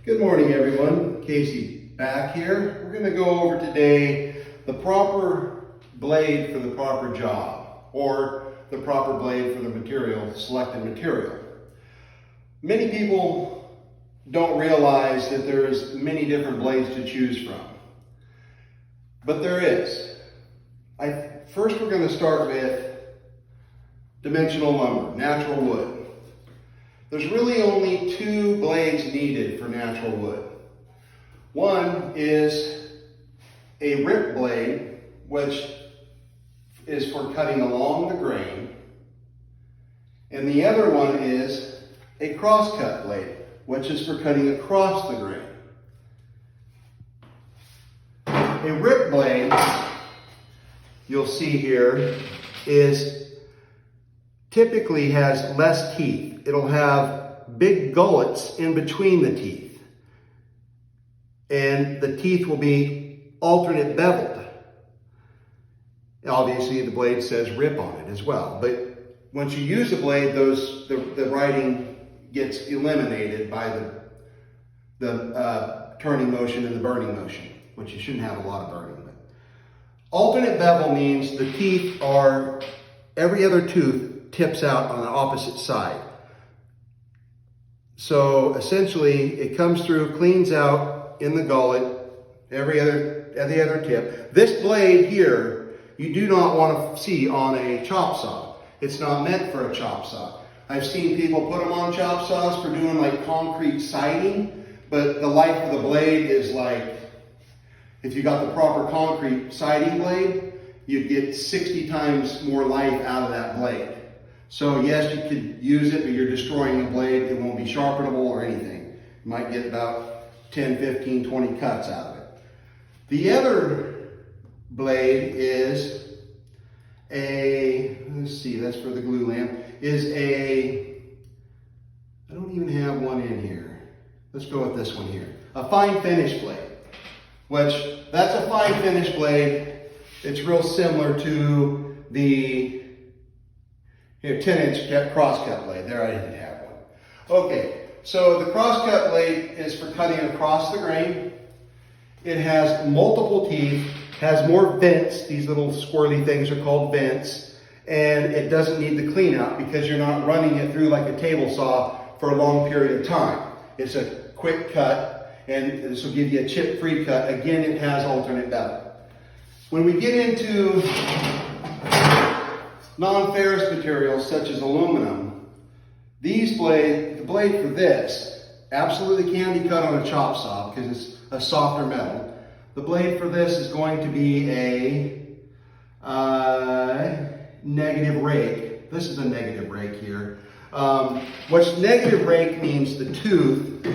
Good morning, everyone. Casey back here. We're going to go over today the proper blade for the proper job, or the proper blade for the material, selected material. Many people don't realize that there's many different blades to choose from, but there is. First, we're going to start with dimensional lumber, natural wood. There's really only two blades needed for natural wood. One is a rip blade, which is for cutting along the grain, and the other one is a crosscut blade, which is for cutting across the grain. A rip blade, you'll see here, typically has less teeth. It'll have big gullets in between the teeth. And the teeth will be alternate beveled. Obviously the blade says rip on it as well. But once you use the blade, the writing gets eliminated by the turning motion and the burning motion, which you shouldn't have a lot of burning. But alternate bevel means the teeth are, every other tooth tips out on the opposite side. So essentially it comes through, cleans out in the gullet, every other tip. This blade here, you do not want to see on a chop saw. It's not meant for a chop saw. I've seen people put them on chop saws for doing like concrete siding, but the life of the blade is like, if you got the proper concrete siding blade, you'd get 60 times more life out of that blade. So yes, you could use it, but you're destroying the blade. It won't be sharpenable or anything. You might get about 10, 15, 20 cuts out of it. The other blade is let's see, that's for the glue lamp, I don't even have one in here. Let's go with this one here. A fine finish blade, which that's a fine finish blade. It's real similar to the 10-inch crosscut blade. There, I didn't have one. Okay, so the crosscut blade is for cutting across the grain. It has multiple teeth, has more vents. These little squirrely things are called vents, and it doesn't need the clean out because you're not running it through like a table saw for a long period of time. It's a quick cut, and this will give you a chip-free cut. Again, it has alternate bevel. When we get into non-ferrous materials such as aluminum, the blade for this absolutely can be cut on a chop saw because it's a softer metal. The blade for this is going to be a negative rake. This is a negative rake here. What's negative rake means the tooth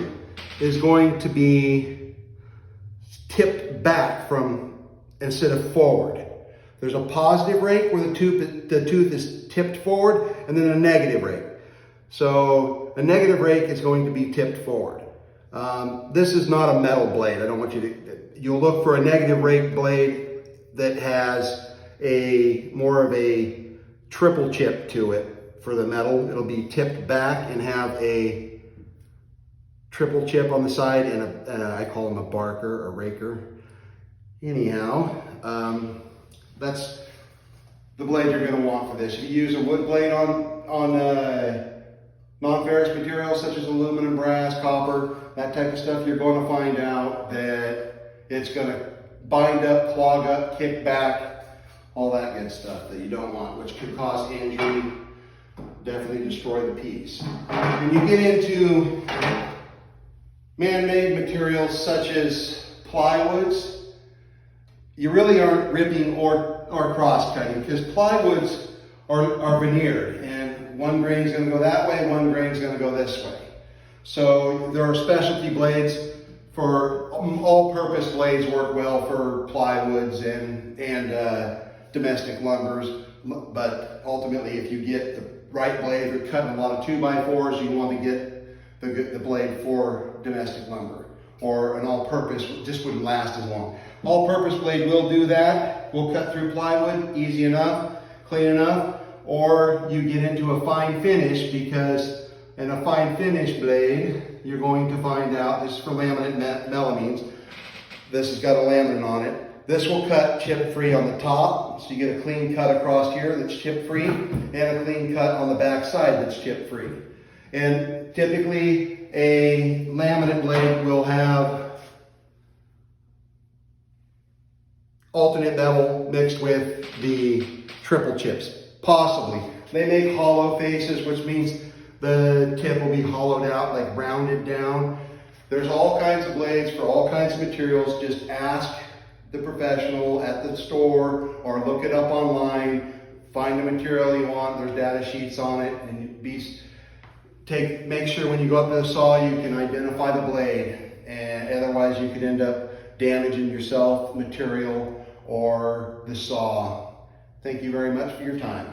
is going to be tipped back instead of forward. There's a positive rake where the tooth is tipped forward, and then a negative rake. So a negative rake is going to be tipped forward. This is not a metal blade. I don't want you to, you'll look for a negative rake blade that has more of a triple chip to it for the metal. It'll be tipped back and have a triple chip on the side and I call them a barker, a raker. Anyhow, that's the blade you're going to want for this. If you use a wood blade on non-ferrous materials such as aluminum, brass, copper, that type of stuff, you're going to find out that it's going to bind up, clog up, kick back, all that good stuff that you don't want, which could cause injury, definitely destroy the piece. When you get into man-made materials such as plywoods, you really aren't ripping or cross-cutting because plywoods are veneered, and one grain is going to go that way, one grain is going to go this way. So there are specialty blades for all-purpose blades work well for plywoods and domestic lumbers, but ultimately if you get the right blade for cutting a lot of 2x4s, you want to get the blade for domestic lumber, or an all-purpose, just wouldn't last as long. All-purpose blade will do that. We'll cut through plywood, easy enough, clean enough, or you get into a fine finish because in a fine finish blade, you're going to find out, this is for laminate melamines. This has got a laminate on it. This will cut chip free on the top, so you get a clean cut across here that's chip free, and a clean cut on the back side that's chip free. And typically a laminate blade will have alternate bevel mixed with the triple chips, possibly. They make hollow faces, which means the tip will be hollowed out, like rounded down. There's all kinds of blades for all kinds of materials. Just ask the professional at the store or look it up online. Find the material you want. There's data sheets on it, and make sure when you go up to the saw you can identify the blade, and otherwise you could end up damaging yourself, material, or the saw. Thank you very much for your time.